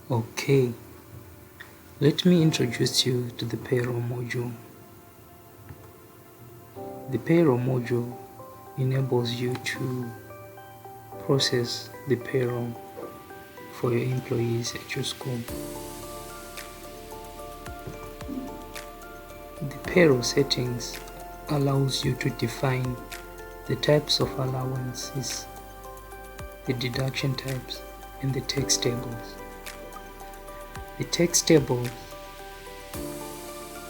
Okay, let me introduce you to the Payroll Module. The Payroll Module enables you to process the payroll for your employees at your school. The payroll settings allows you to define the types of allowances, the deduction types, and the tax tables. The tax tables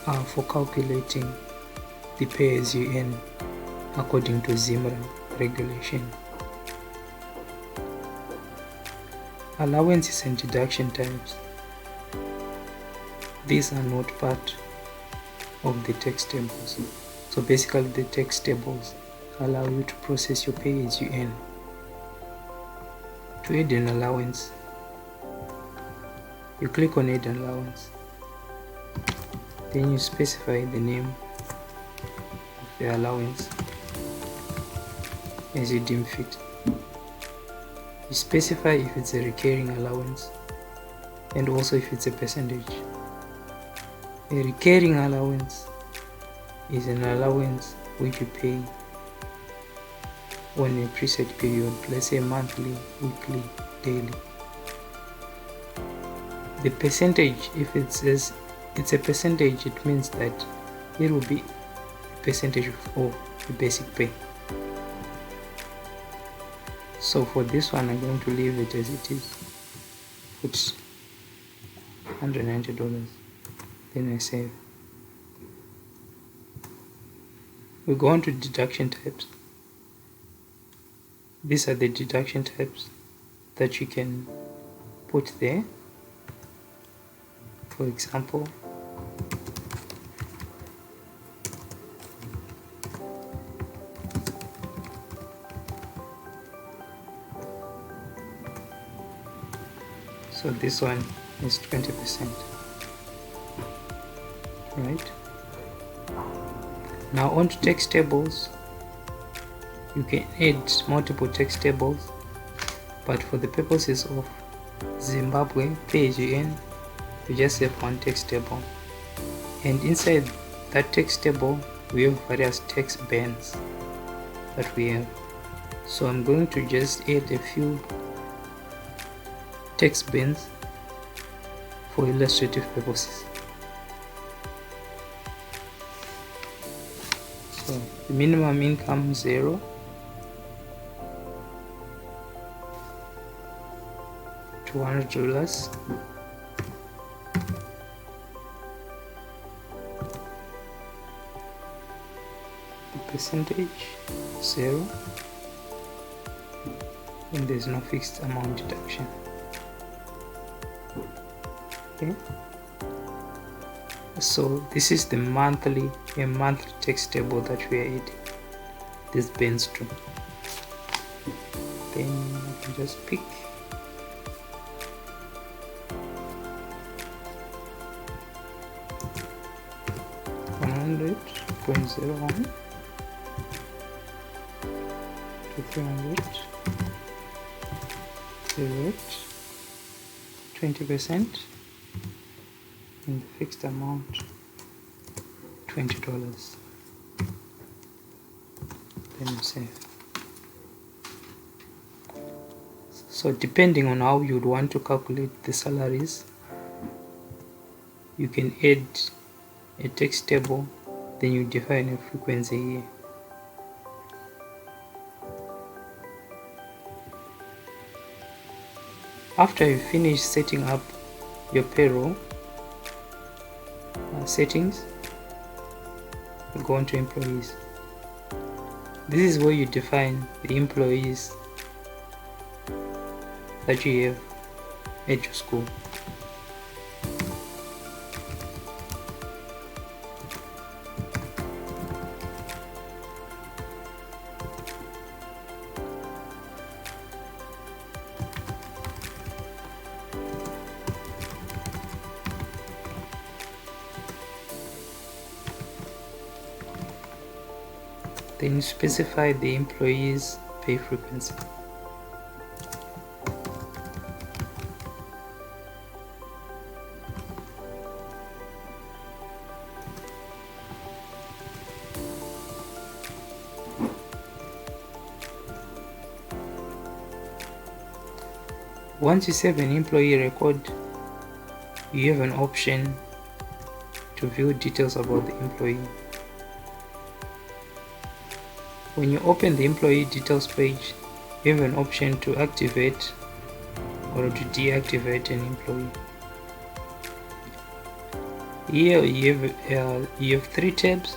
are for calculating the pay as you earn according to ZIMRA regulation. Allowances and deduction types, these are not part of the tax tables. So basically the tax tables allow you to process your pay as you earn. To add an allowance, you click on add an allowance, then you specify the name of the allowance as you deem fit. You specify if it's a recurring allowance and also if it's a percentage. A recurring allowance is an allowance which you pay on a preset period, let's say monthly, weekly, daily. The percentage, if it says it's a percentage, it means that it will be a percentage of the basic pay. So for this one, I'm going to leave it as it is. Put $190. Then I save. We go on to deduction types. These are the deduction types that you can put there. For example, so this one is 20%, right? Now on to text tables. You can add multiple text tables, but for the purposes of Zimbabwe pay as you earn, you just have one text table, and inside that text table we have various text bands that we have. So I'm going to just add a few text bands for illustrative purposes. So the minimum income 0, $200, the percentage 0, and there's no fixed amount deduction. Okay, so this is the monthly text table that we are adding this bands to. Then I can just pick $100.01 to $300, the rate 20%, and the fixed amount $20. Then you save. So depending on how you'd want to calculate the salaries, you can add a text table, then you define a frequency here. After you finish setting up your payroll settings, you go on to employees. This is where you define the employees that you have at your school. Then you specify the employee's pay frequency. Once you save an employee record, you have an option to view details about the employee. When you open the employee details page, you have an option to activate or to deactivate an employee. Here you have three tabs: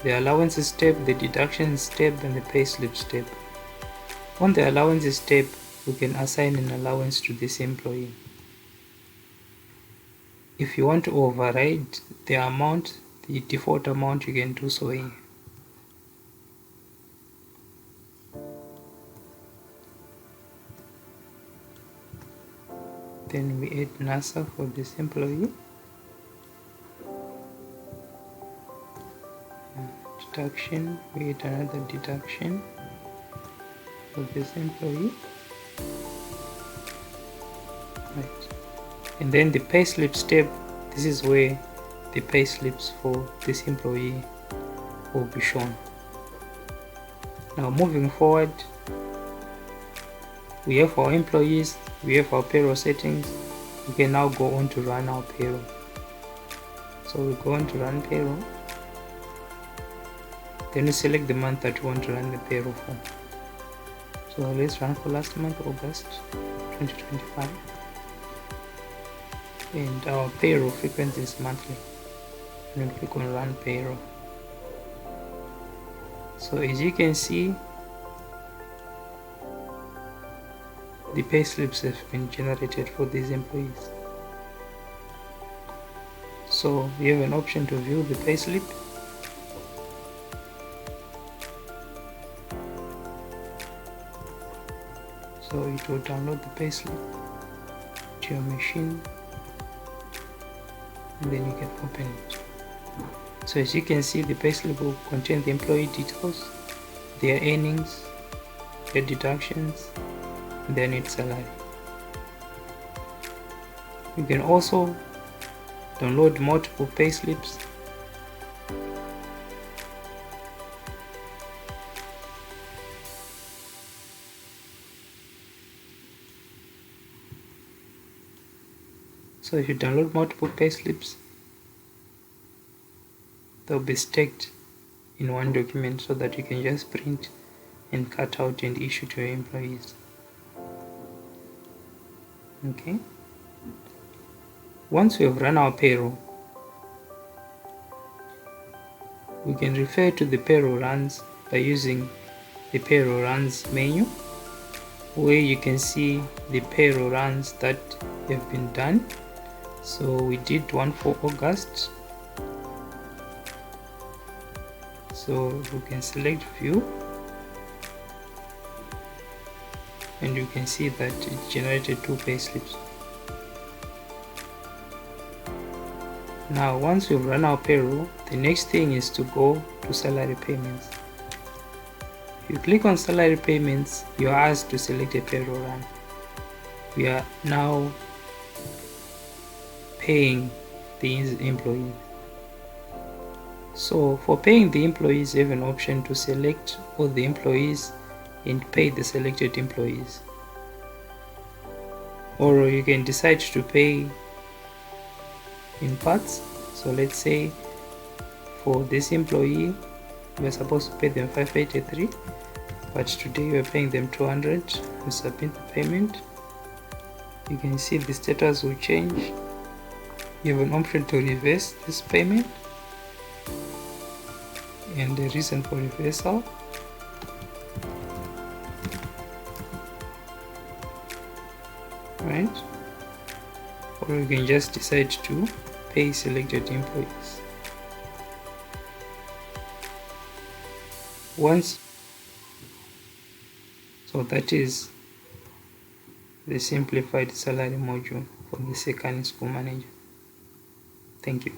the allowances tab, the deductions tab, and the payslips tab. On the allowances tab, we can assign an allowance to this employee. If you want to override the amount, the default amount, you can do so here. Then we add NASA for this employee. Deduction, we add another deduction for this employee. Right. And then the payslips tab, this is where the payslips for this employee will be shown. Now moving forward, we have our employees, we have our payroll settings. We can now go on to run our payroll. So we go on to run payroll. Then we select the month that we want to run the payroll for. So let's run for last month, August 2025. And our payroll frequency is monthly. And we click on run payroll. So as you can see, the payslips have been generated for these employees. So you have an option to view the payslip. So it will download the payslip to your machine, and then you can open it. So as you can see, the payslip will contain the employee details, their earnings, their deductions, and their net salary. You can also download multiple payslips. So if you download multiple payslips, they'll be stacked in one document so that you can just print and cut out and issue to your employees. Okay. Once we have run our payroll, we can refer to the payroll runs by using the payroll runs menu, where you can see the payroll runs that have been done. So we did one for August. So we can select view, and you can see that it generated two payslips. Now once we've run our payroll, the next thing is to go to salary payments. If you click on salary payments, you are asked to select a payroll run. We are now paying these employees. So for paying the employees, you have an option to select all the employees and pay the selected employees, or you can decide to pay in parts. So let's say for this employee, we're supposed to pay them 583, but today we're paying them 200. We submit the payment. You can see the status will change. You have an option to reverse this payment and the reason for reversal. Right? Or you can just decide to pay selected employees. So that is the simplified salary module for the Sekani School Manager. Thank you.